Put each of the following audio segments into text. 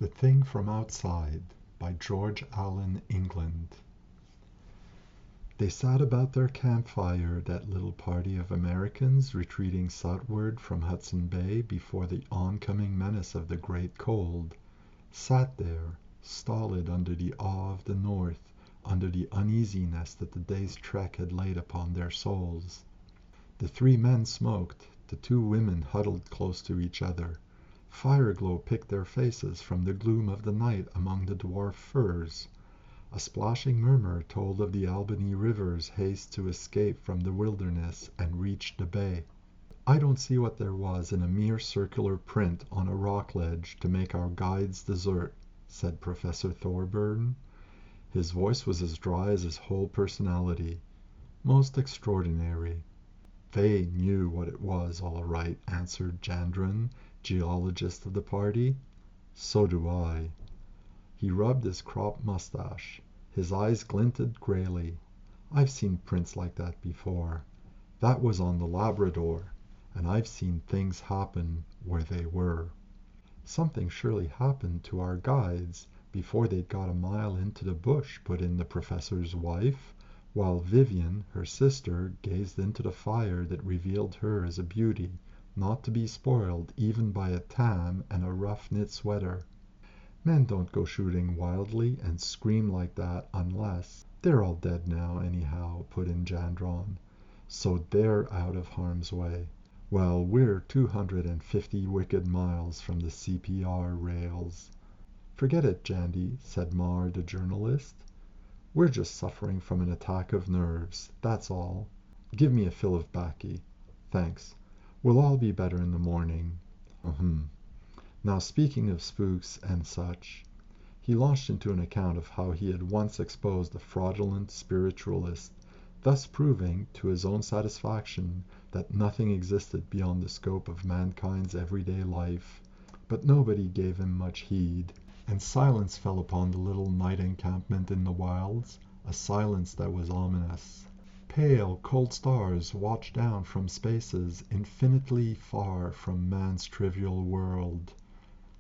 The Thing from Outside by George Allan, England. They sat about their campfire, that little party of Americans retreating southward from Hudson Bay before the oncoming menace of the great cold, sat there, stolid under the awe of the north, under the uneasiness that the day's trek had laid upon their souls. The 3 men smoked, the 2 women huddled close to each other. Fire-glow picked their faces from the gloom of the night among the dwarf firs. A splashing murmur told of the Albany River's haste to escape from the wilderness and reach the bay. "I don't see what there was in a mere circular print on a rock ledge to make our guides desert," said Professor Thorburn. His voice was as dry as his whole personality. "Most extraordinary." "They knew what it was, all right," answered Jandron, geologist of the party. "So do I." He rubbed his cropped mustache. His eyes glinted grayly. "I've seen prints like that before. That was on the Labrador, and I've seen things happen where they were." "Something surely happened to our guides before they'd got a mile into the bush," put in the professor's wife, while Vivian, her sister, gazed into the fire that revealed her as a beauty, not to be spoiled even by a tam and a rough-knit sweater. "Men don't go shooting wildly and scream like that unless—" "They're all dead now, anyhow," put in Jandron, "so they're out of harm's way. Well, we're 250 wicked miles from the CPR rails." "Forget it, Jandy," said Marr, the journalist. "We're just suffering from an attack of nerves, that's all. Give me a fill of baccy." "Thanks. We'll all be better in the morning." Now, speaking of spooks and such, he launched into an account of how he had once exposed a fraudulent spiritualist, thus proving, to his own satisfaction, that nothing existed beyond the scope of mankind's everyday life. But nobody gave him much heed, and silence fell upon the little night encampment in the wilds, a silence that was ominous. Pale, cold stars watched down from spaces infinitely far from man's trivial world.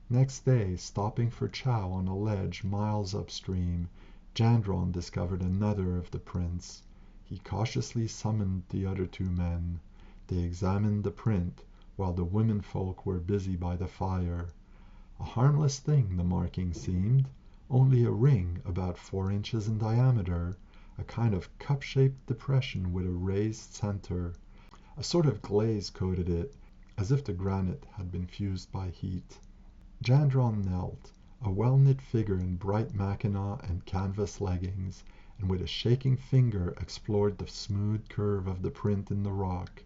Next day, stopping for chow on a ledge miles upstream, Jandron discovered another of the prints. He cautiously summoned the other 2 men. They examined the print, while the womenfolk were busy by the fire. A harmless thing, the marking seemed, only a ring about 4 inches in diameter, a kind of cup-shaped depression with a raised center. A sort of glaze coated it, as if the granite had been fused by heat. Jandron knelt, a well-knit figure in bright mackinaw and canvas leggings, and with a shaking finger explored the smooth curve of the print in the rock.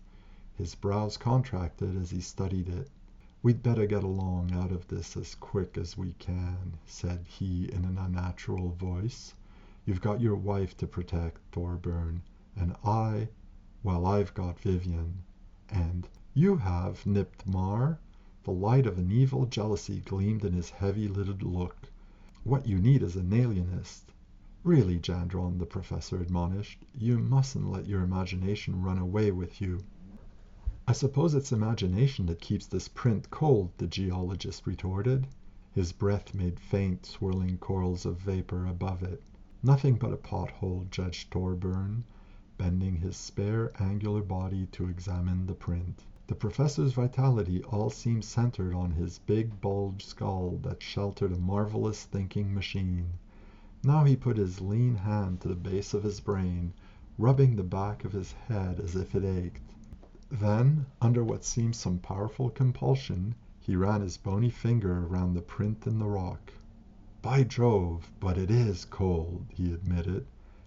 His brows contracted as he studied it. "We'd better get along out of this as quick as we can," said he in an unnatural voice. "You've got your wife to protect, Thorburn, and I've got Vivian." "And you have," nipped Marr. The light of an evil jealousy gleamed in his heavy-lidded look. "What you need is an alienist." "Really, Jandron," the professor admonished, "you mustn't let your imagination run away with you." "I suppose it's imagination that keeps this print cold," the geologist retorted. His breath made faint, swirling corals of vapor above it. "Nothing but a pothole," judged Thorburn, bending his spare, angular body to examine the print. The professor's vitality all seemed centered on his big bulged skull that sheltered a marvelous thinking machine. Now he put his lean hand to the base of his brain, rubbing the back of his head as if it ached. Then, under what seemed some powerful compulsion, he ran his bony finger around the print in the rock. "By Jove, but it is cold," he admitted,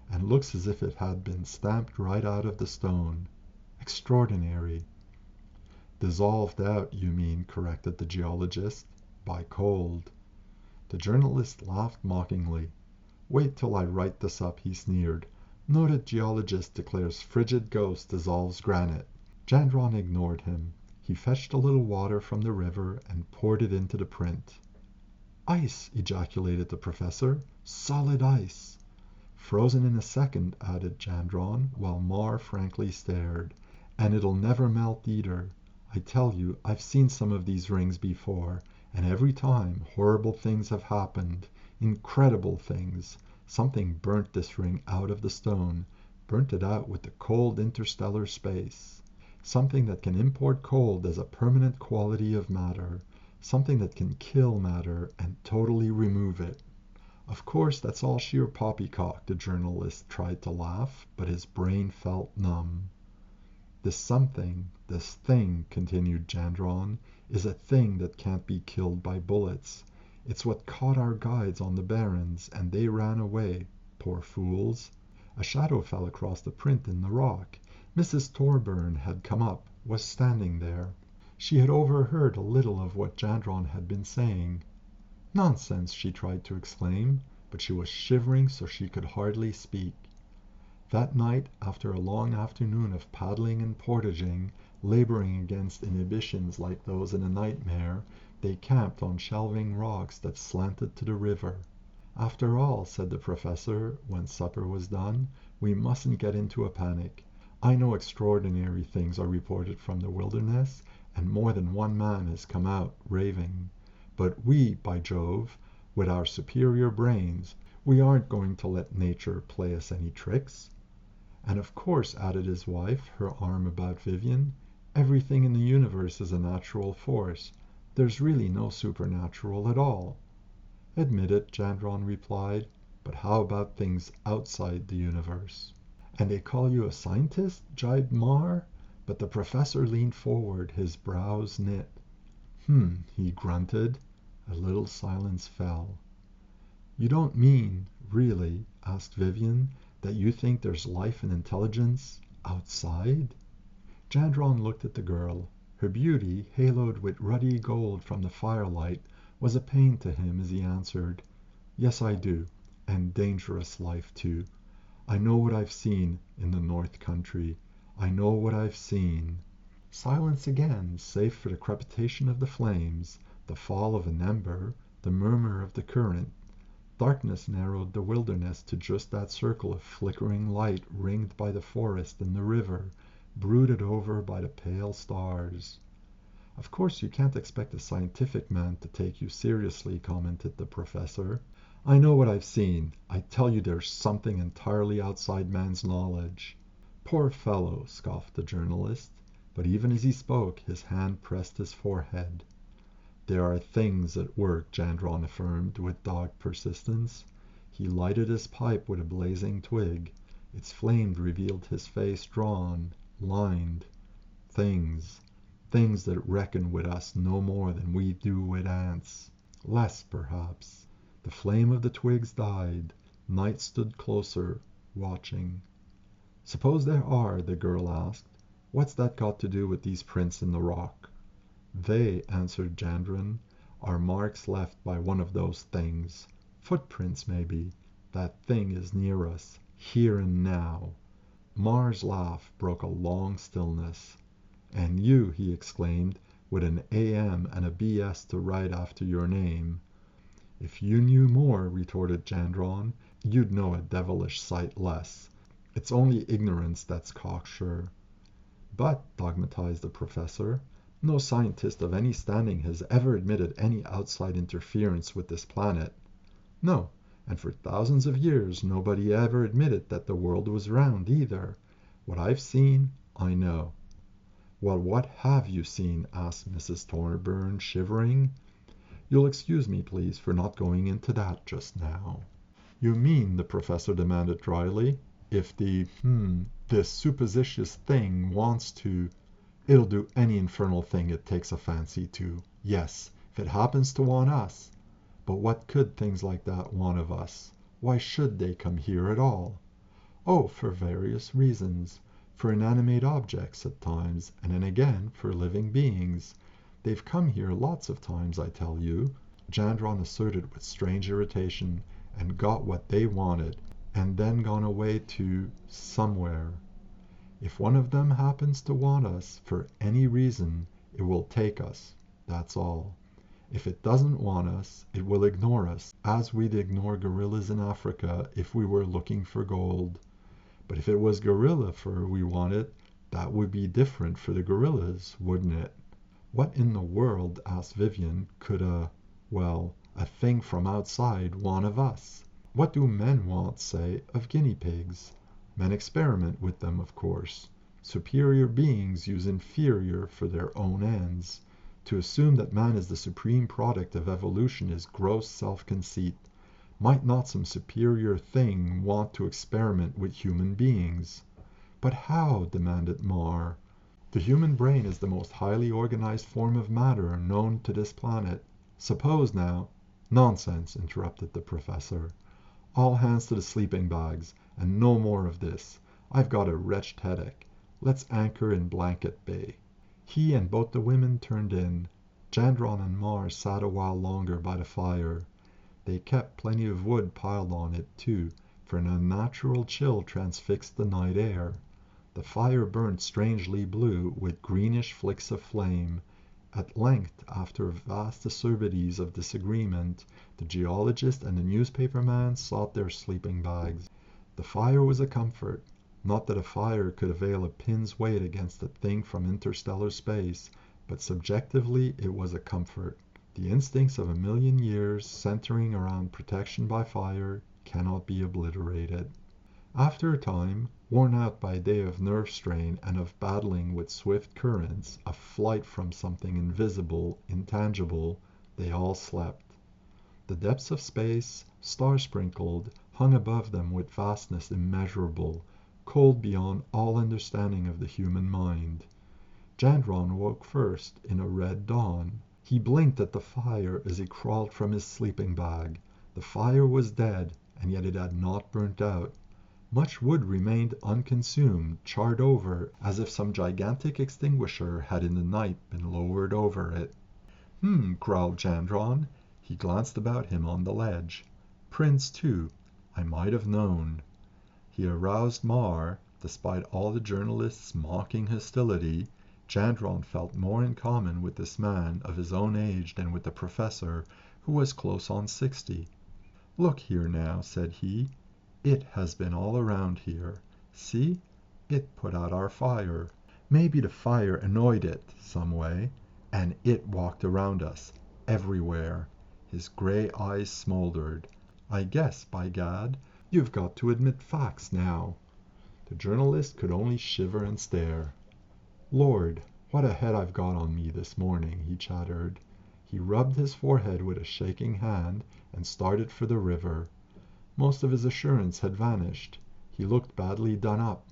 "and looks as if it had been stamped right out of the stone. Extraordinary." "Dissolved out, you mean," corrected the geologist, "by cold." The journalist laughed mockingly. "Wait till I write this up," he sneered. "Noted geologist declares frigid ghost dissolves granite." Jandron ignored him. He fetched a little water from the river and poured it into the print. "Ice!" ejaculated the professor. "Solid ice!" "Frozen in a second," added Jandron, while Marr frankly stared. "And it'll never melt either. I tell you, I've seen some of these rings before, And every time horrible things have happened, incredible things. Something burnt this ring out of the stone, burnt it out with the cold interstellar space. Something that can import cold as a permanent quality of matter. Something that can kill matter and totally remove it. Of course, that's all sheer poppycock, the journalist tried to laugh, but his brain felt numb. This something, this thing, continued Gendron, is a thing that can't be killed by bullets. It's what caught our guides on the barrens, and they ran away, poor fools. A shadow fell across the print in the rock. Mrs. Thorburn had come up, was standing there. She had overheard a little of what Gendron had been saying. Nonsense, she tried to exclaim, but she was shivering so she could hardly speak. That night, after a long afternoon of paddling and portaging, laboring against inhibitions like those in a nightmare, they camped on shelving rocks that slanted to the river. After all, said the professor, when supper was done, we mustn't get into a panic. I know extraordinary things are reported from the wilderness, and more than one man has come out raving. But we, by Jove, with our superior brains, we aren't going to let nature play us any tricks. And of course, added his wife, her arm about Vivian, everything in the universe is a natural force. There's really no supernatural at all. Admit it, Gendron replied, but how about things outside the universe? And they call you a scientist? Jibed Marr, but the professor leaned forward, his brows knit. He grunted. A little silence fell. You don't mean, really, asked Vivian, that you think there's life and intelligence outside? Gendron looked at the girl. Her beauty, haloed with ruddy gold from the firelight, was a pain to him as he answered, Yes, I do, and dangerous life, too. I know what I've seen in the North Country. I know what I've seen. Silence again, save for the crepitation of the flames, the fall of an ember, the murmur of the current. Darkness narrowed the wilderness to just that circle of flickering light ringed by the forest and the river, brooded over by the pale stars. Of course you can't expect a scientific man to take you seriously, commented the professor. I know what I've seen. I tell you there's something entirely outside man's knowledge. Poor fellow, scoffed the journalist, but even as he spoke his hand pressed his forehead. There are things at work, Gendron affirmed with dogged persistence. He lighted his pipe with a blazing twig. Its flame revealed his face drawn, lined. Things that reckon with us no more than we do with ants. Less, perhaps. The flame of the twigs died. Night stood closer, watching. Suppose there are, the girl asked. What's that got to do with these prints in the rock? They, answered Gendron, are marks left by one of those things. Footprints, maybe. That thing is near us, here and now. Marr's laugh broke a long stillness. And you, he exclaimed, with an AM and a BS to write after your name. If you knew more, retorted Gendron, you'd know a devilish sight less. It's only ignorance that's cocksure. But, dogmatized the professor, no scientist of any standing has ever admitted any outside interference with this planet. No, and for thousands of years nobody ever admitted that the world was round either. What I've seen, I know. Well, what have you seen? Asked Mrs. Thorburn, shivering. You'll excuse me, please, for not going into that just now. You mean, the professor demanded dryly, if this supposititious thing wants to, it'll do any infernal thing it takes a fancy to. Yes, if it happens to want us. But what could things like that want of us? Why should they come here at all? Oh, for various reasons. For inanimate objects at times, and then again for living beings. They've come here lots of times, I tell you, Gendron asserted with strange irritation, and got what they wanted, and then gone away to somewhere. If one of them happens to want us for any reason, it will take us, that's all. If it doesn't want us, it will ignore us, as we'd ignore gorillas in Africa if we were looking for gold. But if it was gorilla fur we wanted, that would be different for the gorillas, wouldn't it? What in the world, asked Vivian, could a thing from outside want of us? What do men want, say, of guinea pigs? Men experiment with them, of course. Superior beings use inferior for their own ends. To assume that man is the supreme product of evolution is gross self-conceit. Might not some superior thing want to experiment with human beings? But how? Demanded Mar. The human brain is the most highly organized form of matter known to this planet. Suppose now— Nonsense, interrupted the professor. All hands to the sleeping bags, and no more of this. I've got a wretched headache. Let's anchor in Blanket Bay. He and both the women turned in. Gendron and Mar sat a while longer by the fire. They kept plenty of wood piled on it, too, for an unnatural chill transfixed the night air. The fire burnt strangely blue, with greenish flicks of flame. At length, after vast acerbities of disagreement, the geologist and the newspaper man sought their sleeping bags. The fire was a comfort. Not that a fire could avail a pin's weight against a thing from interstellar space, but subjectively it was a comfort. The instincts of a million years, centering around protection by fire, cannot be obliterated. After a time, worn out by a day of nerve strain and of battling with swift currents, of flight from something invisible, intangible, they all slept. The depths of space, star-sprinkled, hung above them with vastness immeasurable, cold beyond all understanding of the human mind. Gendron woke first in a red dawn. He blinked at the fire as he crawled from his sleeping bag. The fire was dead, and yet it had not burnt out. Much wood remained unconsumed, charred over, as if some gigantic extinguisher had in the night been lowered over it. Growled Gendron. He glanced about him on the ledge. Prince, too. I might have known. He aroused Mar. Despite all the journalist's mocking hostility, Gendron felt more in common with this man of his own age than with the professor, who was close on 60. Look here now, said he. It has been all around here. See? It put out our fire. Maybe the fire annoyed it, some way, and it walked around us, everywhere. His gray eyes smoldered. I guess, by gad, you've got to admit facts now. The journalist could only shiver and stare. Lord, what a head I've got on me this morning, he chattered. He rubbed his forehead with a shaking hand and started for the river. Most of his assurance had vanished. He looked badly done up.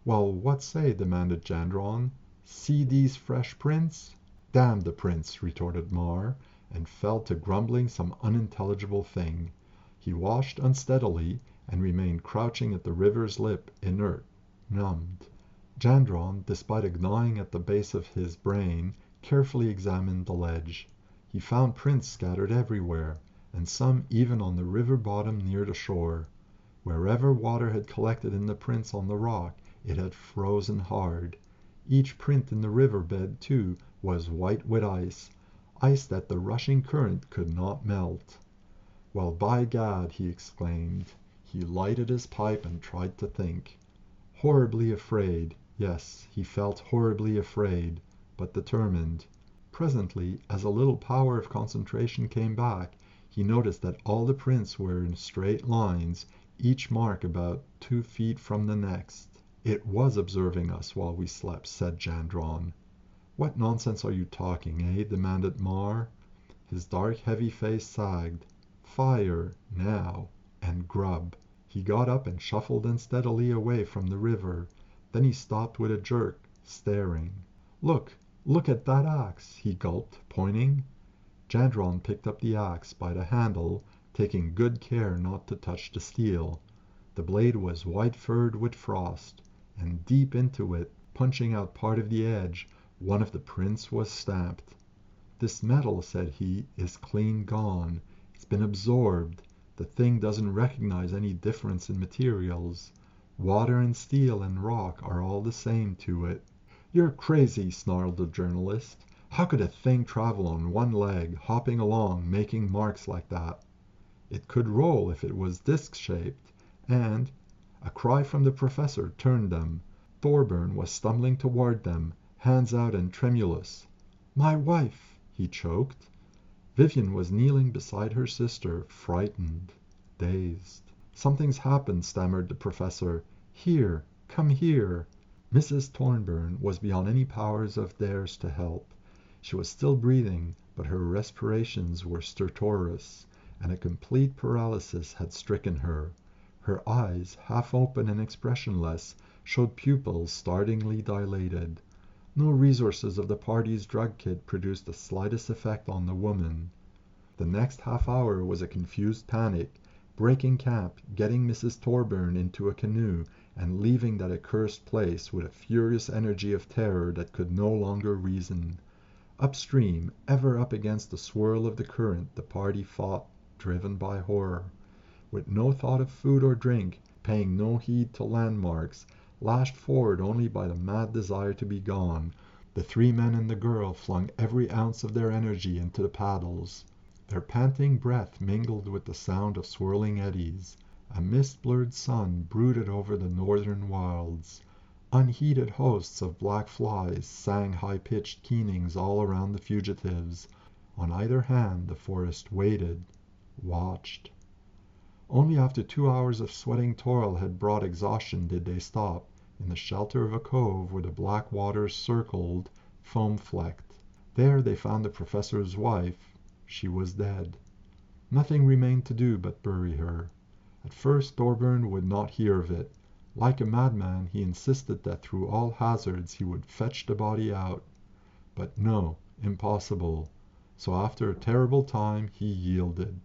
Well, what say? Demanded Gendron. See these fresh prints? Damn the prints, retorted Mar, and fell to grumbling some unintelligible thing. He washed unsteadily and remained crouching at the river's lip, inert, numbed. Gendron, despite a gnawing at the base of his brain, carefully examined the ledge. He found prints scattered everywhere, and some even on the river bottom near the shore. Wherever water had collected in the prints on the rock, it had frozen hard. Each print in the river bed, too, was white with ice, ice that the rushing current could not melt. Well, by gad, he exclaimed. He lighted his pipe and tried to think. Horribly afraid, yes, he felt horribly afraid, but determined. Presently, as a little power of concentration came back, he noticed that all the prints were in straight lines, each mark about 2 feet from the next. It was observing us while we slept, said Gendron. What nonsense are you talking, eh? Demanded Mar. His dark, heavy face sagged. Fire, now, and grub. He got up and shuffled unsteadily away from the river. Then he stopped with a jerk, staring. Look at that axe, he gulped, pointing. Gendron picked up the axe by the handle, taking good care not to touch the steel. The blade was white-furred with frost, and deep into it, punching out part of the edge, one of the prints was stamped. This metal, said he, is clean gone. It's been absorbed. The thing doesn't recognize any difference in materials. Water and steel and rock are all the same to it. You're crazy, snarled the journalist. How could a thing travel on one leg, hopping along, making marks like that? It could roll if it was disc-shaped, and— A cry from the professor turned them. Thorburn was stumbling toward them, hands out and tremulous. My wife!" he choked. Vivian was kneeling beside her sister, frightened, dazed. "Something's happened," stammered the professor. "Here, come here." Mrs. Thornburn was beyond any powers of theirs to help. She was still breathing, but her respirations were stertorous, and a complete paralysis had stricken her. Her eyes, half open and expressionless, showed pupils startlingly dilated. No resources of the party's drug kit produced the slightest effect on the woman. The next half hour was a confused panic, breaking camp, getting Mrs. Thorburn into a canoe, and leaving that accursed place with a furious energy of terror that could no longer reason. Upstream, ever up against the swirl of the current, the party fought, driven by horror. With no thought of food or drink, paying no heed to landmarks, lashed forward only by the mad desire to be gone, the three men and the girl flung every ounce of their energy into the paddles. Their panting breath mingled with the sound of swirling eddies. A mist-blurred sun brooded over the northern wilds. Unheeded hosts of black flies sang high-pitched keenings all around the fugitives. On either hand the forest waited, watched. Only after 2 hours of sweating toil had brought exhaustion did they stop, in the shelter of a cove where the black waters circled, foam-flecked. There they found the professor's wife. She was dead. Nothing remained to do but bury her. At first Thorburn would not hear of it. Like a madman, he insisted that through all hazards he would fetch the body out. But no, impossible. So after a terrible time he yielded.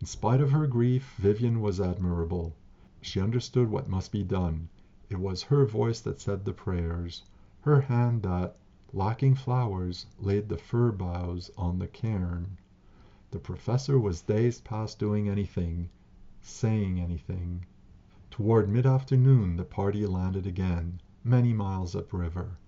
In spite of her grief, Vivian was admirable. She understood what must be done. It was her voice that said the prayers, her hand that, lacking flowers, laid the fir boughs on the cairn. The professor was dazed past doing anything, saying anything. Toward mid-afternoon the party landed again, many miles upriver.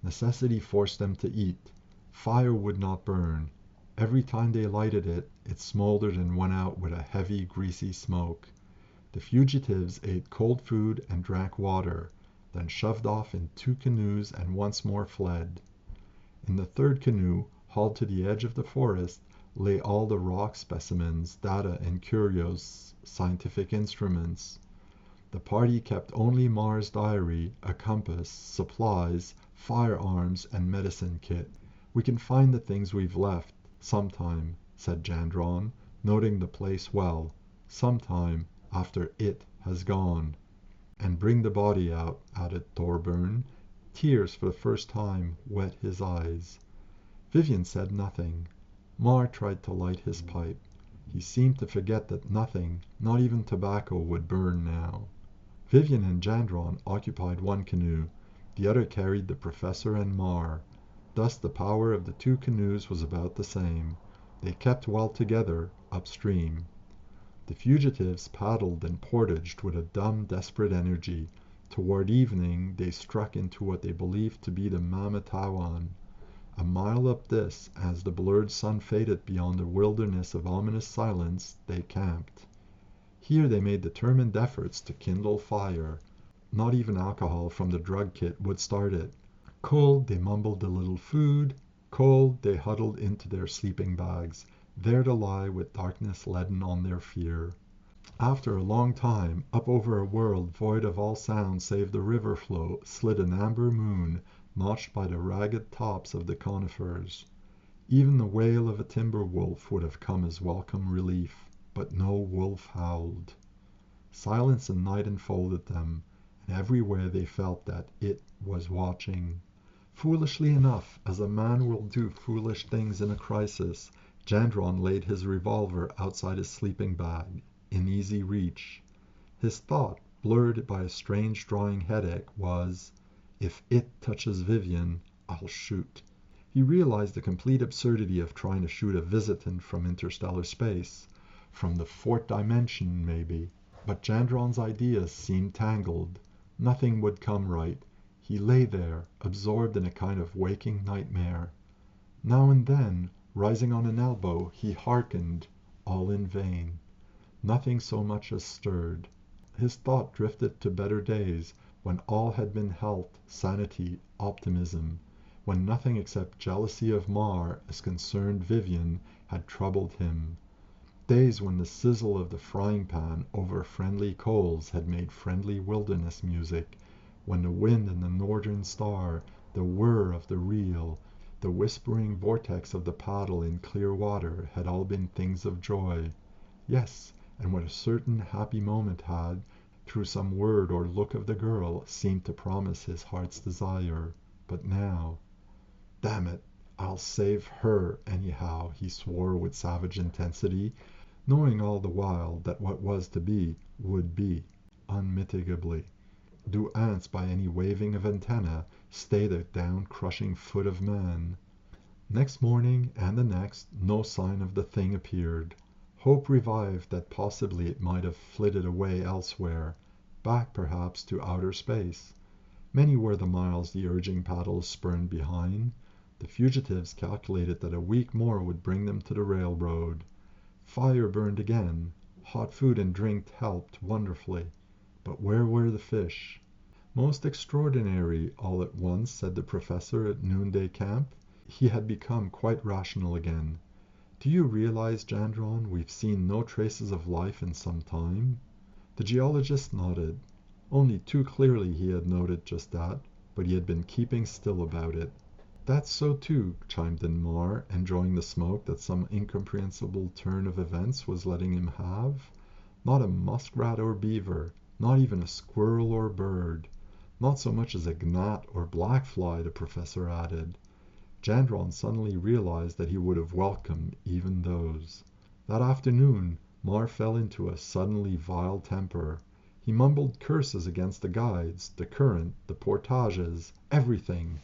Necessity forced them to eat. Fire would not burn. Every time they lighted it, it smoldered and went out with a heavy, greasy smoke. The fugitives ate cold food and drank water, then shoved off in 2 canoes and once more fled. In the third canoe, hauled to the edge of the forest, lay all the rock specimens, data and curios, scientific instruments. The party kept only Mars' diary, a compass, supplies, firearms, and medicine kit. "We can find the things we've left, sometime," said Gendron, noting the place well. "Sometime, after it has gone." "And bring the body out," added Thorburn. Tears for the first time wet his eyes. Vivian said nothing. Mar tried to light his pipe. He seemed to forget that nothing, not even tobacco, would burn now. Vivian and Gendron occupied one canoe. The other carried the professor and Mar. Thus the power of the 2 canoes was about the same. They kept well together, upstream. The fugitives paddled and portaged with a dumb, desperate energy. Toward evening they struck into what they believed to be the Mamatawan. A mile up this, as the blurred sun faded beyond a wilderness of ominous silence, they camped. Here they made determined efforts to kindle fire. Not even alcohol from the drug kit would start it. Cold, they mumbled a little food. Cold, they huddled into their sleeping bags, there to lie with darkness leaden on their fear. After a long time, up over a world void of all sound save the river flow, slid an amber moon, notched by the ragged tops of the conifers. Even the wail of a timber wolf would have come as welcome relief, but no wolf howled. Silence and night enfolded them, and everywhere they felt that it was watching. Foolishly enough, as a man will do foolish things in a crisis, Gendron laid his revolver outside his sleeping bag, in easy reach. His thought, blurred by a strange drawing headache, was, "If it touches Vivian, I'll shoot." He realized the complete absurdity of trying to shoot a visitant from interstellar space, from the 4th dimension, maybe. But Gendron's ideas seemed tangled. Nothing would come right. He lay there, absorbed in a kind of waking nightmare. Now and then, rising on an elbow, he hearkened, all in vain. Nothing so much as stirred. His thought drifted to better days, when all had been health, sanity, optimism, when nothing except jealousy of Mar as concerned Vivian had troubled him. Days when the sizzle of the frying pan over friendly coals had made friendly wilderness music, when the wind and the northern star, the whir of the reel, the whispering vortex of the paddle in clear water had all been things of joy. Yes, and when a certain happy moment had, through some word or look of the girl, seemed to promise his heart's desire. But now, damn it, I'll save her anyhow, he swore with savage intensity, knowing all the while that what was to be would be, unmitigatably. Do ants by any waving of antenna stay the down-crushing foot of man? Next morning and the next, no sign of the thing appeared. Hope revived that possibly it might have flitted away elsewhere, back perhaps to outer space. Many were the miles the urging paddles spurned behind. The fugitives calculated that a week more would bring them to the railroad. Fire burned again. Hot food and drink helped wonderfully. But where were the fish? Most extraordinary, all at once, said the professor at noonday camp. He had become quite rational again. Do you realize, Gendron, we've seen no traces of life in some time? The geologist nodded. Only too clearly he had noted just that, but he had been keeping still about it. That's so too, chimed in Mar, enjoying the smoke that some incomprehensible turn of events was letting him have. Not a muskrat or beaver, not even a squirrel or bird, not so much as a gnat or black fly, the professor added. Gendron suddenly realized that he would have welcomed even those. That afternoon Mar fell into a suddenly vile temper. He mumbled curses against the guides, the current, the portages, everything.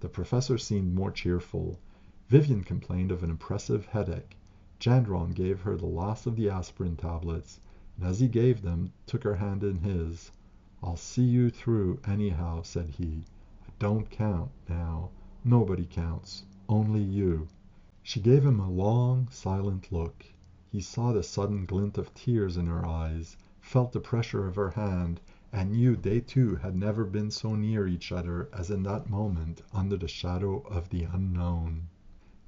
The professor seemed more cheerful. Vivian complained of an oppressive headache. Gendron gave her the last of the aspirin tablets, and as he gave them, took her hand in his. "I'll see you through, anyhow," said he. "I don't count, now. Nobody counts. Only you." She gave him a long, silent look. He saw the sudden glint of tears in her eyes, felt the pressure of her hand, and knew they two had never been so near each other as in that moment under the shadow of the unknown.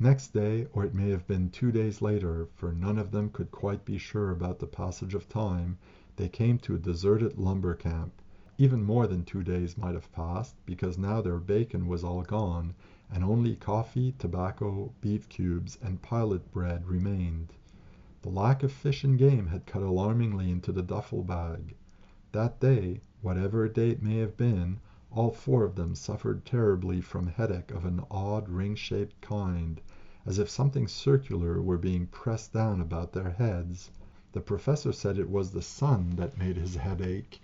Next day, or it may have been 2 days later, for none of them could quite be sure about the passage of time, they came to a deserted lumber camp. Even more than 2 days might have passed, because now their bacon was all gone, and only coffee, tobacco, beef cubes, and pilot bread remained. The lack of fish and game had cut alarmingly into the duffel bag. That day, whatever day it may have been, all 4 of them suffered terribly from headache of an odd ring-shaped kind, as if something circular were being pressed down about their heads. The professor said it was the sun that made his head ache.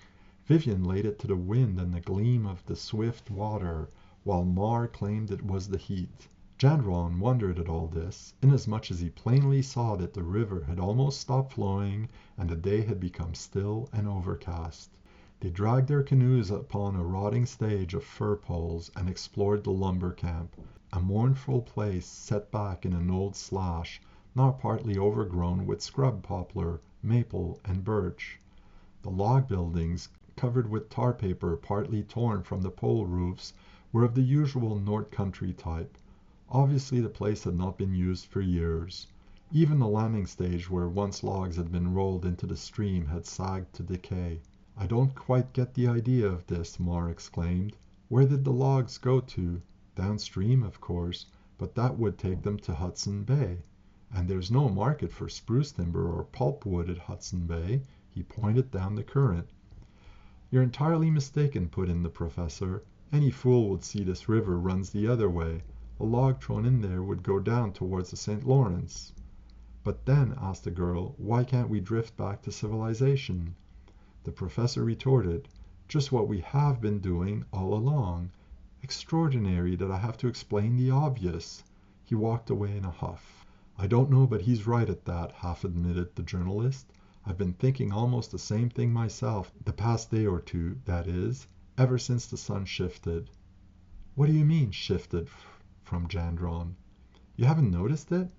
Vivian laid it to the wind and the gleam of the swift water, while Mar claimed it was the heat. Gendron wondered at all this, inasmuch as he plainly saw that the river had almost stopped flowing and the day had become still and overcast. They dragged their canoes upon a rotting stage of fir poles and explored the lumber camp, a mournful place set back in an old slash, now partly overgrown with scrub poplar, maple, and birch. The log buildings, covered with tar paper partly torn from the pole roofs, were of the usual North Country type. Obviously the place had not been used for years. Even the landing stage where once logs had been rolled into the stream had sagged to decay. "I don't quite get the idea of this," Mar exclaimed. "Where did the logs go to? Downstream, of course, but that would take them to Hudson Bay. And there's no market for spruce timber or pulpwood at Hudson Bay." He pointed down the current. "You're entirely mistaken," put in the professor. "Any fool would see this river runs the other way. A log thrown in there would go down towards the St. Lawrence." "But then," asked the girl, "why can't we drift back to civilization?" The professor retorted, "Just what we have been doing all along. Extraordinary that I have to explain the obvious." He walked away in a huff. "I don't know but he's right at that," half admitted the journalist. "I've been thinking almost the same thing myself, the past day or two, that is, ever since the sun shifted." "What do you mean, shifted?" from Gendron. "You haven't noticed it?"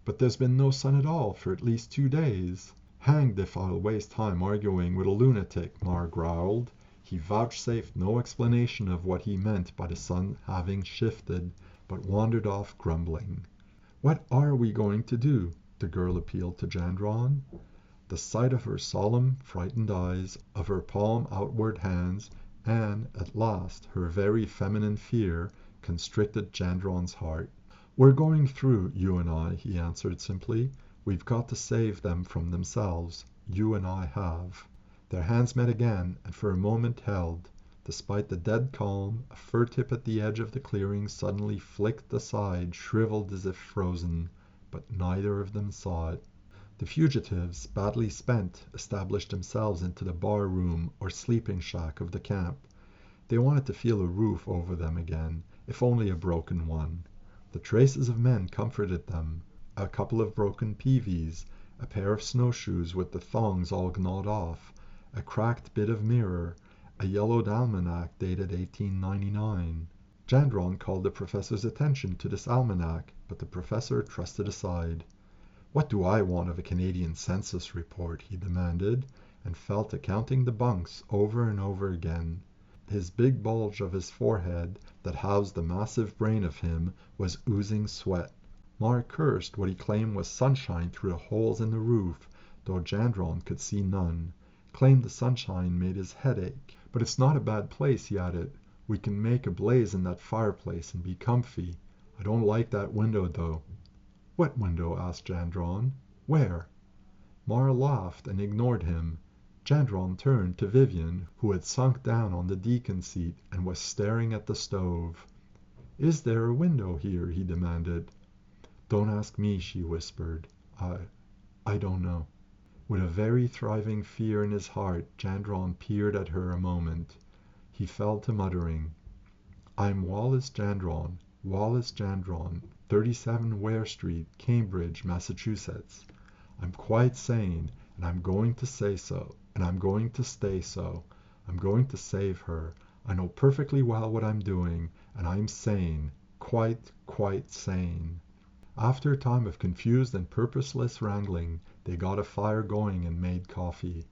"But there's been no sun at all for at least 2 days." "Hanged if I'll waste time arguing with a lunatic," Mar growled. He vouchsafed no explanation of what he meant by the sun having shifted, but wandered off grumbling. "What are we going to do?" the girl appealed to Gendron. The sight of her solemn, frightened eyes, of her palm outward hands, and, at last, her very feminine fear, constricted Gendron's heart. "We're going through, you and I," he answered simply. "We've got to save them from themselves. You and I have." Their hands met again, and for a moment held. Despite the dead calm, a fir tip at the edge of the clearing suddenly flicked aside, shriveled as if frozen, but neither of them saw it. The fugitives, badly spent, established themselves into the bar room or sleeping shack of the camp. They wanted to feel a roof over them again, if only a broken one. The traces of men comforted them. A couple of broken peavies, a pair of snowshoes with the thongs all gnawed off, a cracked bit of mirror, a yellowed almanac dated 1899. Gendron called the professor's attention to this almanac, but the professor thrust it aside. "What do I want of a Canadian census report?" he demanded, and fell to counting the bunks over and over again. His big bulge of his forehead, that housed the massive brain of him, was oozing sweat. Mar cursed what he claimed was sunshine through the holes in the roof, though Gendron could see none. Claimed the sunshine made his head ache. "But it's not a bad place," he added. "We can make a blaze in that fireplace and be comfy. I don't like that window, though." "What window?" asked Gendron. "Where?" Mar laughed and ignored him. Gendron turned to Vivian, who had sunk down on the deacon seat and was staring at the stove. "Is there a window here?" he demanded. "Don't ask me," she whispered. I don't know." With a very thriving fear in his heart, Gendron peered at her a moment. He fell to muttering, "I'm Wallace Gendron, 37 Ware Street, Cambridge, Massachusetts. I'm quite sane, and I'm going to say so, and I'm going to stay so. I'm going to save her. I know perfectly well what I'm doing, and I'm sane, quite sane." After a time of confused and purposeless wrangling, they got a fire going and made coffee.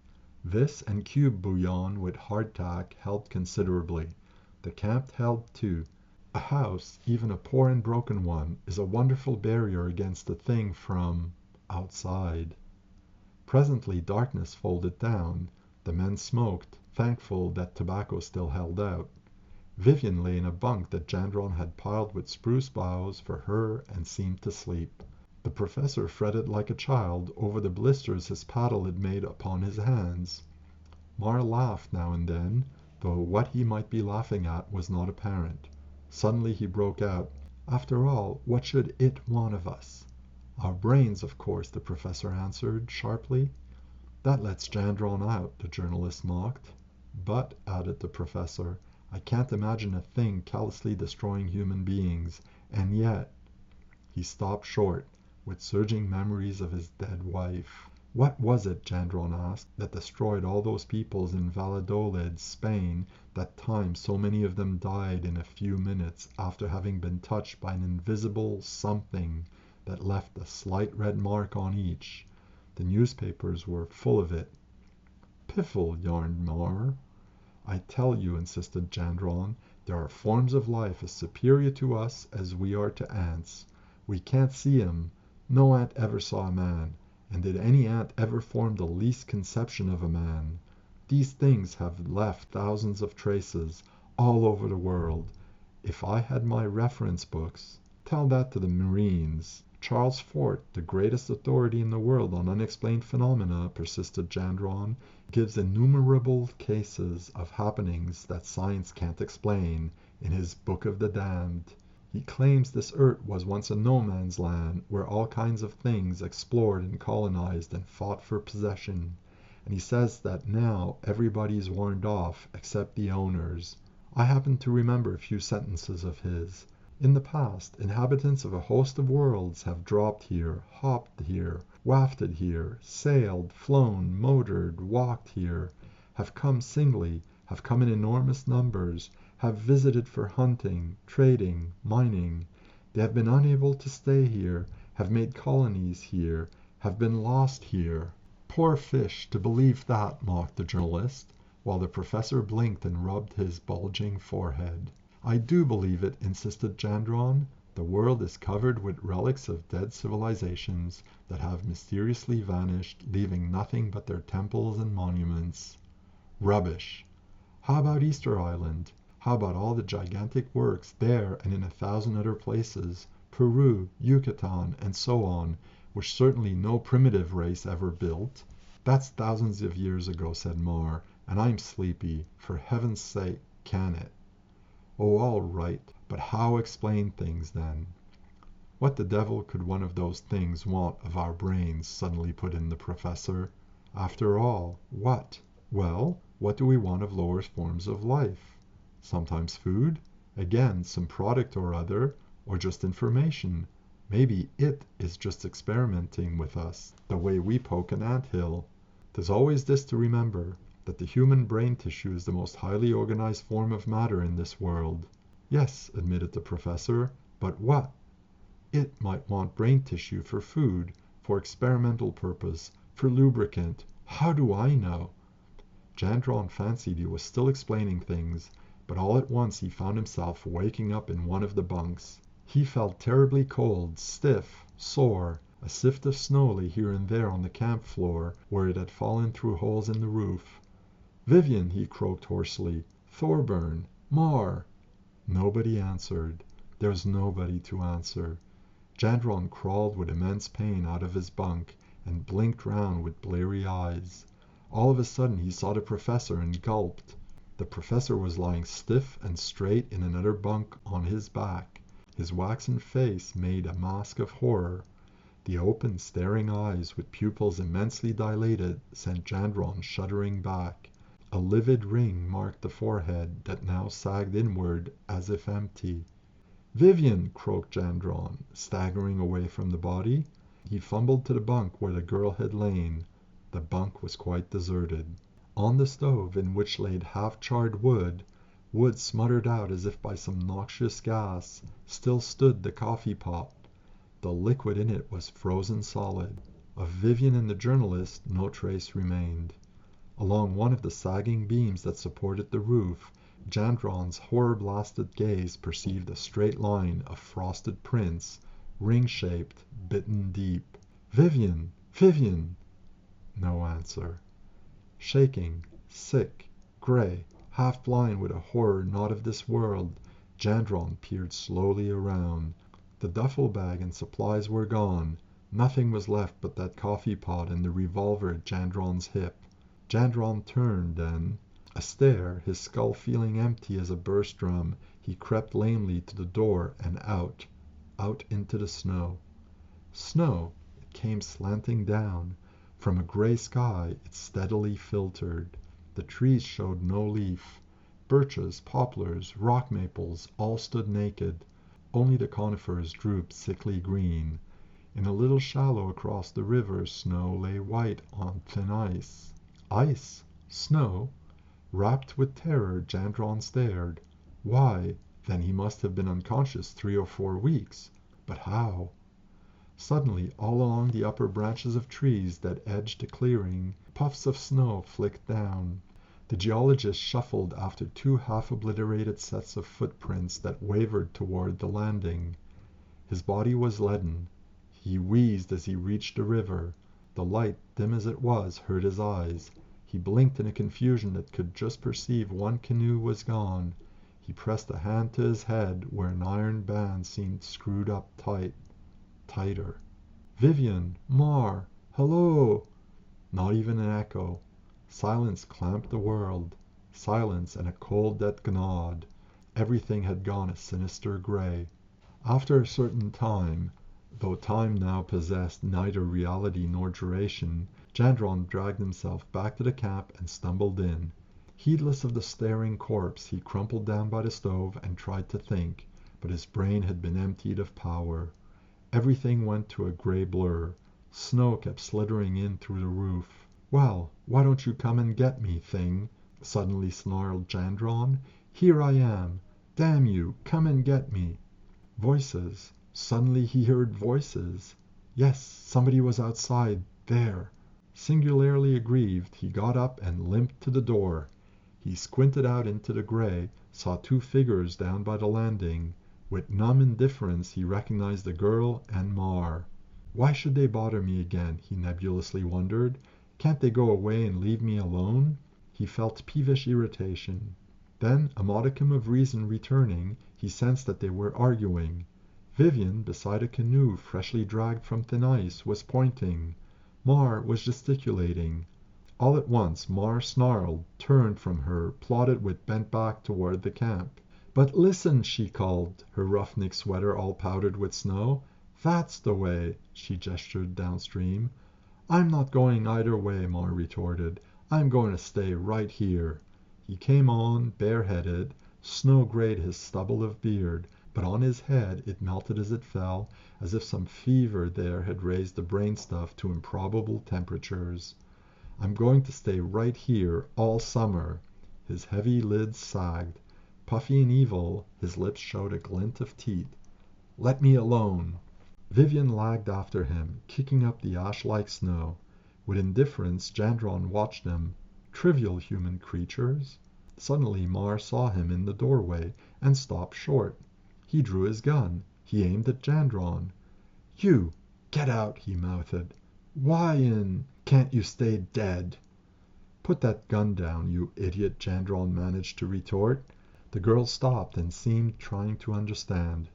This and cube bouillon with hardtack helped considerably. The camp held too. A house, even a poor and broken one, is a wonderful barrier against a thing from outside. Presently darkness folded down. The men smoked, thankful that tobacco still held out. Vivian lay in a bunk that Gendron had piled with spruce boughs for her and seemed to sleep. The professor fretted like a child over the blisters his paddle had made upon his hands. Mar laughed now and then, though what he might be laughing at was not apparent. Suddenly he broke out, "After all, what should it want of us?" "Our brains, of course," the professor answered, sharply. "That lets Gendron out," the journalist mocked. "But," added the professor, "I can't imagine a thing callously destroying human beings, and yet—" He stopped short, with surging memories of his dead wife. "What was it," Gendron asked, "that destroyed all those peoples in Valladolid, Spain, that time so many of them died in a few minutes after having been touched by an invisible something that left a slight red mark on each? The newspapers were full of it." "Piffle," yarned Mar. "I tell you," insisted Gendron, "there are forms of life as superior to us as we are to ants. We can't see 'em. No ant ever saw a man. And did any ant ever form the least conception of a man? These things have left thousands of traces, all over the world. If I had my reference books—" "Tell that to the Marines. Charles Fort, the greatest authority in the world on unexplained phenomena," persisted Gendron, "gives innumerable cases of happenings that science can't explain, in his Book of the Damned. He claims this earth was once a no-man's land, where all kinds of things explored and colonized and fought for possession. And he says that now everybody's warned off except the owners. I happen to remember a few sentences of his. In the past, inhabitants of a host of worlds have dropped here, hopped here, wafted here, sailed, flown, motored, walked here, have come singly, have come in enormous numbers, have visited for hunting, trading, mining. They have been unable to stay here, have made colonies here, have been lost here." "Poor fish, to believe that," mocked the journalist. while the professor blinked and rubbed his bulging forehead. I do believe it, insisted Jandron. The world is covered with relics of dead civilizations that have mysteriously vanished, leaving nothing but their temples and monuments. Rubbish! How about Easter Island? How about all the gigantic works there and in 1,000 other places, Peru, Yucatan, and so on, which certainly no primitive race ever built? That's thousands of years ago, said Mar, and I'm sleepy. For heaven's sake, can it? Oh, all right, but how explain things then? What the devil could one of those things want of our brains? Suddenly put in the professor. After all, what? Well, what do we want of lower forms of life? Sometimes food, again some product or other, or just information. Maybe it is just experimenting with us, the way we poke an anthill. There's always this to remember, that the human brain tissue is the most highly organized form of matter in this world. Yes, admitted the professor, but what? It might want brain tissue for food, for experimental purpose, for lubricant. How do I know? Jandron fancied he was still explaining things, but all at once he found himself waking up in one of the bunks. He felt terribly cold, stiff, sore. A sift of snow lay here and there on the camp floor, where it had fallen through holes in the roof. Vivian, he croaked hoarsely. Thorburn. Mar. Nobody answered. There was nobody to answer. Jandron crawled with immense pain out of his bunk and blinked round with bleary eyes. All of a sudden he saw the professor and gulped. The professor was lying stiff and straight in another bunk on his back. His waxen face made a mask of horror. The open, staring eyes, with pupils immensely dilated, sent Jandron shuddering back. A livid ring marked the forehead that now sagged inward as if empty. Vivian, croaked Jandron, staggering away from the body. He fumbled to the bunk where the girl had lain. The bunk was quite deserted. On the stove, in which lay half-charred wood smothered out as if by some noxious gas, still stood the coffee-pot. The liquid in it was frozen solid. Of Vivian and the journalist no trace remained. Along one of the sagging beams that supported the roof, Jandron's horror-blasted gaze perceived a straight line of frosted prints, ring-shaped, bitten deep. Vivian! Vivian! No answer. Shaking, sick, gray, half-blind with a horror not of this world, Jandron peered slowly around. The duffel bag and supplies were gone. Nothing was left but that coffee-pot and the revolver at Jandron's hip. Jandron turned, then. Astare, his skull feeling empty as a burst drum, he crept lamely to the door and out into the snow. Snow! It came slanting down. From a gray sky it steadily filtered. The trees showed no leaf. Birches, poplars, rock maples, all stood naked. Only the conifers drooped sickly green. In a little shallow across the river, snow lay white on thin ice. Ice? Snow? Rapt with terror, Jandron stared. Why, then he must have been unconscious 3 or 4 weeks. But how? Suddenly, all along the upper branches of trees that edged the clearing, puffs of snow flicked down. The geologist shuffled after 2 half-obliterated sets of footprints that wavered toward the landing. His body was leaden. He wheezed as he reached the river. The light, dim as it was, hurt his eyes. He blinked in a confusion that could just perceive one canoe was gone. He pressed a hand to his head where an iron band seemed screwed up tight. Tighter. Vivian! Mar! Hello! Not even an echo. Silence clamped the world. Silence and a cold that gnawed. Everything had gone a sinister gray. After a certain time, though time now possessed neither reality nor duration, Jandron dragged himself back to the camp and stumbled in. Heedless of the staring corpse, he crumpled down by the stove and tried to think, but his brain had been emptied of power. Everything went to a gray blur. Snow kept slithering in through the roof. Well, why don't you come and get me, thing? Suddenly snarled Jandron. Here I am. Damn you, come and get me. Voices. Suddenly he heard voices. Yes, somebody was outside, there. Singularly aggrieved, he got up and limped to the door. He squinted out into the gray, saw two figures down by the landing. With numb indifference he recognized the girl and Mar. Why should they bother me again, he nebulously wondered. Can't they go away and leave me alone? He felt peevish irritation. Then, a modicum of reason returning, he sensed that they were arguing. Vivian, beside a canoe freshly dragged from thin ice, was pointing. Mar was gesticulating. All at once Mar snarled, turned from her, plodded with bent back toward the camp. "But listen," she called, her roughneck sweater all powdered with snow. "That's the way," she gestured downstream. "I'm not going either way," Mar retorted. "I'm going to stay right here." He came on, bareheaded. Snow grayed his stubble of beard, but on his head it melted as it fell, as if some fever there had raised the brain stuff to improbable temperatures. "I'm going to stay right here all summer." His heavy lids sagged. Puffy and evil, his lips showed a glint of teeth. "Let me alone." Vivian lagged after him, kicking up the ash-like snow. With indifference Gendron watched them. Trivial human creatures. Suddenly Mar saw him in the doorway and stopped short. He drew his gun. He aimed at Gendron. "You! Get out!" he mouthed. "Why in can't you stay dead?" "Put that gun down, you idiot," Gendron managed to retort. The girl stopped and seemed trying to understand.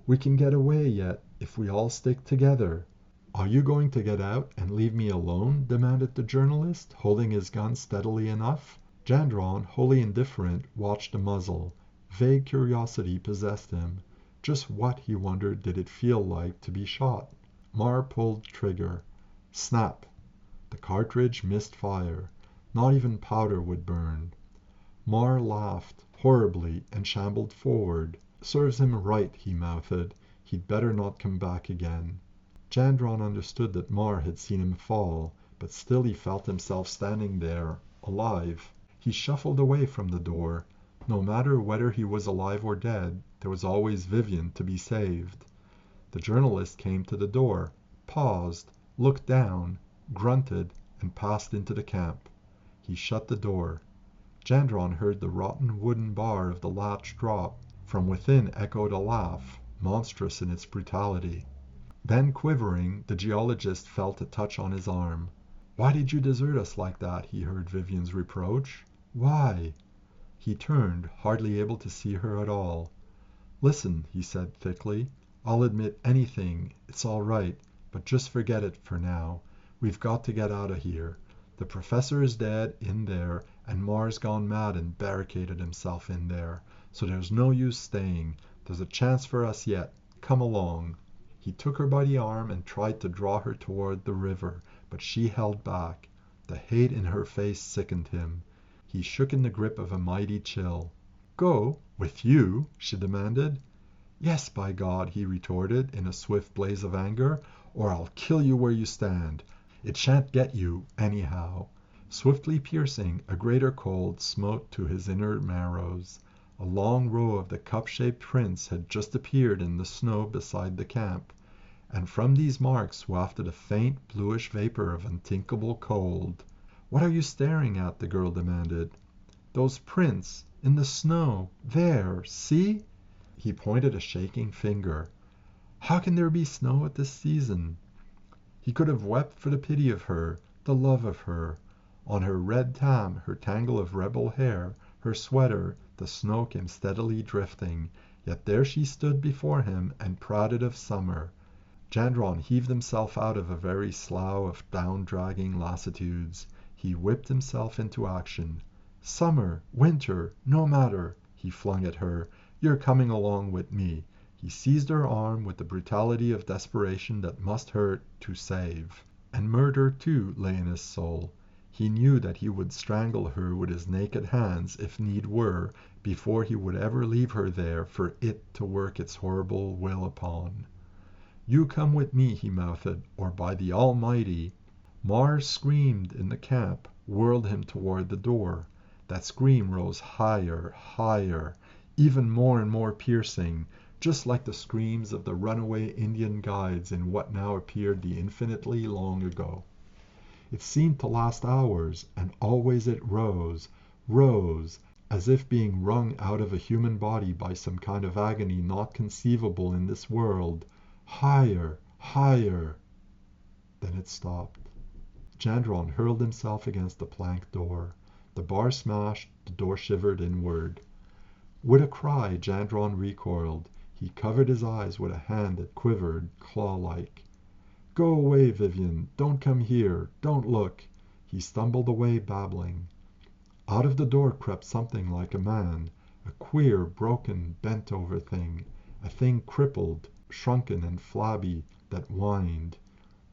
"We can get away yet, if we all stick together." "Are you going to get out and leave me alone?" demanded the journalist, holding his gun steadily enough. Gendron, wholly indifferent, watched the muzzle. Vague curiosity possessed him. Just what, he wondered, did it feel like to be shot? Mar pulled trigger. Snap! The cartridge missed fire. Not even powder would burn. Mar laughed, horribly, and shambled forward. "Serves him right," he mouthed. "He'd better not come back again." Gendron understood that Mar had seen him fall, but still he felt himself standing there, alive. He shuffled away from the door. No matter whether he was alive or dead, there was always Vivian to be saved. The journalist came to the door, paused, looked down, grunted, and passed into the camp. He shut the door. Gendron heard the rotten wooden bar of the latch drop. From within echoed a laugh, monstrous in its brutality. Then, quivering, the geologist felt a touch on his arm. "Why did you desert us like that?" he heard Vivian's reproach. "Why?" He turned, hardly able to see her at all. "Listen," he said thickly. "I'll admit anything. It's all right. But just forget it for now. We've got to get out of here. The professor is dead in there, and Mar's gone mad and barricaded himself in there. So there's no use staying. There's a chance for us yet. Come along." He took her by the arm and tried to draw her toward the river, but she held back. The hate in her face sickened him. He shook in the grip of a mighty chill. "Go? With you?" she demanded. "Yes, by God," he retorted in a swift blaze of anger, "or I'll kill you where you stand. It shan't get you, anyhow." Swiftly piercing, a greater cold smote to his inner marrows. A long row of the cup-shaped prints had just appeared in the snow beside the camp, and from these marks wafted a faint bluish vapor of unthinkable cold. "What are you staring at?" the girl demanded. "Those prints in the snow there, see?" He pointed a shaking finger. "How can there be snow at this season?" He could have wept for the pity of her, the love of her. On her red tam, her tangle of rebel hair, her sweater, the snow came steadily drifting, yet there she stood before him and prated of summer. Gendron heaved himself out of a very slough of down-dragging lassitudes. He whipped himself into action. "Summer, winter, no matter," he flung at her. "You're coming along with me." He seized her arm with the brutality of desperation that must hurt to save. And murder, too, lay in his soul. He knew that he would strangle her with his naked hands, if need were, before he would ever leave her there for it to work its horrible will upon. "You come with me," he mouthed, "or by the Almighty—" Mars screamed in the camp, whirled him toward the door. That scream rose higher, higher, even more and more piercing, just like the screams of the runaway Indian guides in what now appeared the infinitely long ago. It seemed to last hours, and always it rose, rose, as if being wrung out of a human body by some kind of agony not conceivable in this world. Higher, higher. Then it stopped. Gendron hurled himself against the plank door. The bar smashed, the door shivered inward. With a cry, Gendron recoiled. He covered his eyes with a hand that quivered, claw-like. Go away, Vivian. Don't come here. Don't look. He stumbled away, babbling. Out of the door crept something like a man, a queer, broken, bent-over thing, a thing crippled, shrunken and flabby, that whined.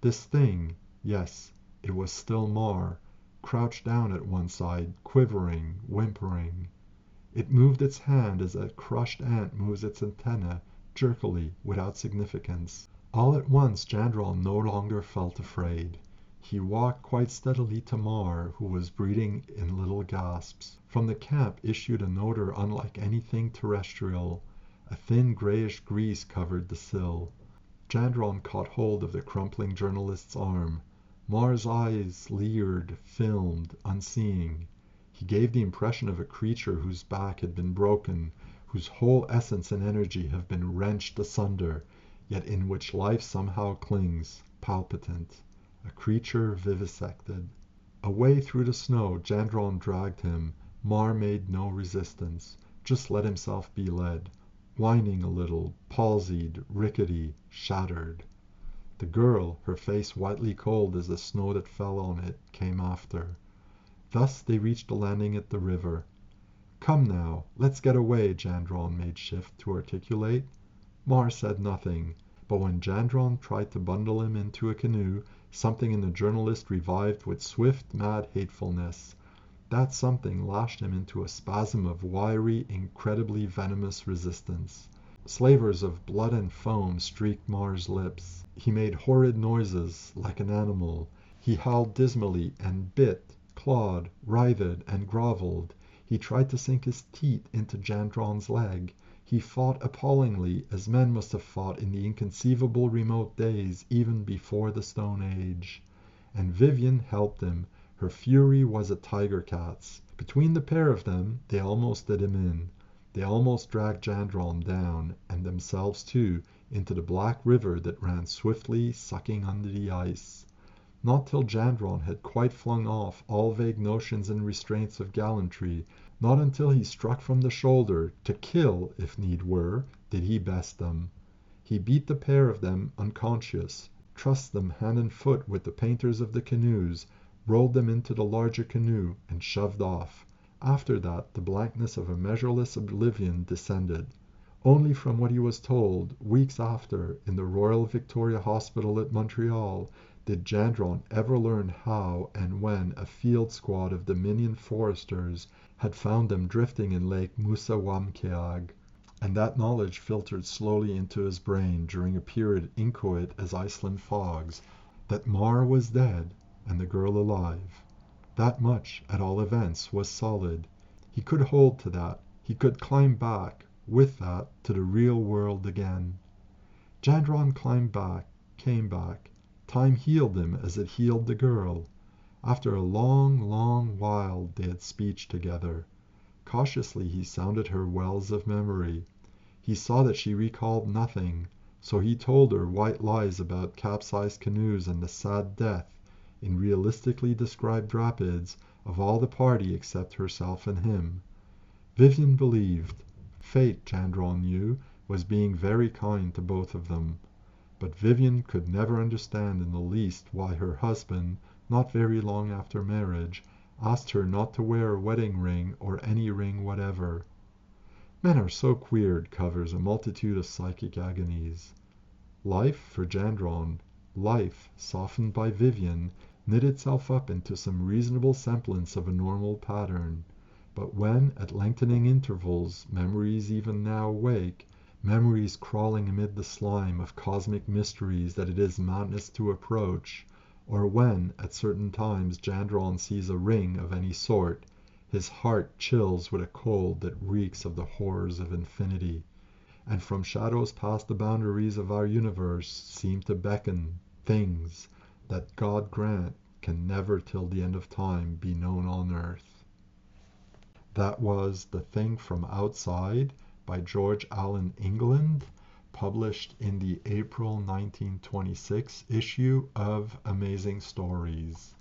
This thing, yes, it was still Mar, crouched down at one side, quivering, whimpering. It moved its hand as a crushed ant moves its antenna, jerkily, without significance. All at once Gendron no longer felt afraid. He walked quite steadily to Mar, who was breathing in little gasps. From the camp issued an odor unlike anything terrestrial. A thin grayish grease covered the sill. Gendron caught hold of the crumpling journalist's arm. Mar's eyes leered, filmed, unseeing. He gave the impression of a creature whose back had been broken, whose whole essence and energy have been wrenched asunder, yet in which life somehow clings, palpitant. A creature vivisected. Away through the snow Gendron dragged him. Mar made no resistance, just let himself be led, whining a little, palsied, rickety, shattered. The girl, her face whitely cold as the snow that fell on it, came after. Thus they reached the landing at the river. Come now, let's get away, Gendron made shift to articulate. Mar said nothing, but when Gendron tried to bundle him into a canoe, something in the journalist revived with swift, mad hatefulness. That something lashed him into a spasm of wiry, incredibly venomous resistance. Slavers of blood and foam streaked Mar's lips. He made horrid noises, like an animal. He howled dismally and bit, clawed, writhed, and groveled. He tried to sink his teeth into Gendron's leg. He fought appallingly, as men must have fought in the inconceivable remote days even before the Stone Age. And Vivian helped him. Her fury was a tiger cat's. Between the pair of them, they almost did him in. They almost dragged Gendron down, and themselves too, into the black river that ran swiftly, sucking under the ice. Not till Gendron had quite flung off all vague notions and restraints of gallantry, not until he struck from the shoulder, to kill, if need were, did he best them. He beat the pair of them unconscious, trussed them hand and foot with the painters of the canoes, rolled them into the larger canoe, and shoved off. After that the blankness of a measureless oblivion descended. Only from what he was told, weeks after, in the Royal Victoria Hospital at Montreal, did Gendron ever learn how and when a field squad of Dominion foresters had found them drifting in Lake Musawamkeag, and that knowledge filtered slowly into his brain during a period inchoate as Iceland fogs, that Mar was dead and the girl alive. That much, at all events, was solid. He could hold to that. He could climb back, with that, to the real world again. Gendron climbed back, came back. Time healed him as it healed the girl. After a long, long while they had speech together. Cautiously he sounded her wells of memory. He saw that she recalled nothing, so he told her white lies about capsized canoes and the sad death, in realistically described rapids, of all the party except herself and him. Vivian believed. Fate, Gendron knew, was being very kind to both of them. But Vivian could never understand in the least why her husband, not very long after marriage, asked her not to wear a wedding ring or any ring whatever. Men are so queer, it covers a multitude of psychic agonies. Life, for Gendron, life, softened by Vivian, knit itself up into some reasonable semblance of a normal pattern. But when, at lengthening intervals, memories even now awake, memories crawling amid the slime of cosmic mysteries that it is madness to approach, or when, at certain times, Gendron sees a ring of any sort, his heart chills with a cold that reeks of the horrors of infinity, and from shadows past the boundaries of our universe seem to beckon things that God grant can never till the end of time be known on earth. That was The Thing from Outside by George Allan England, published in the April 1926 issue of Amazing Stories.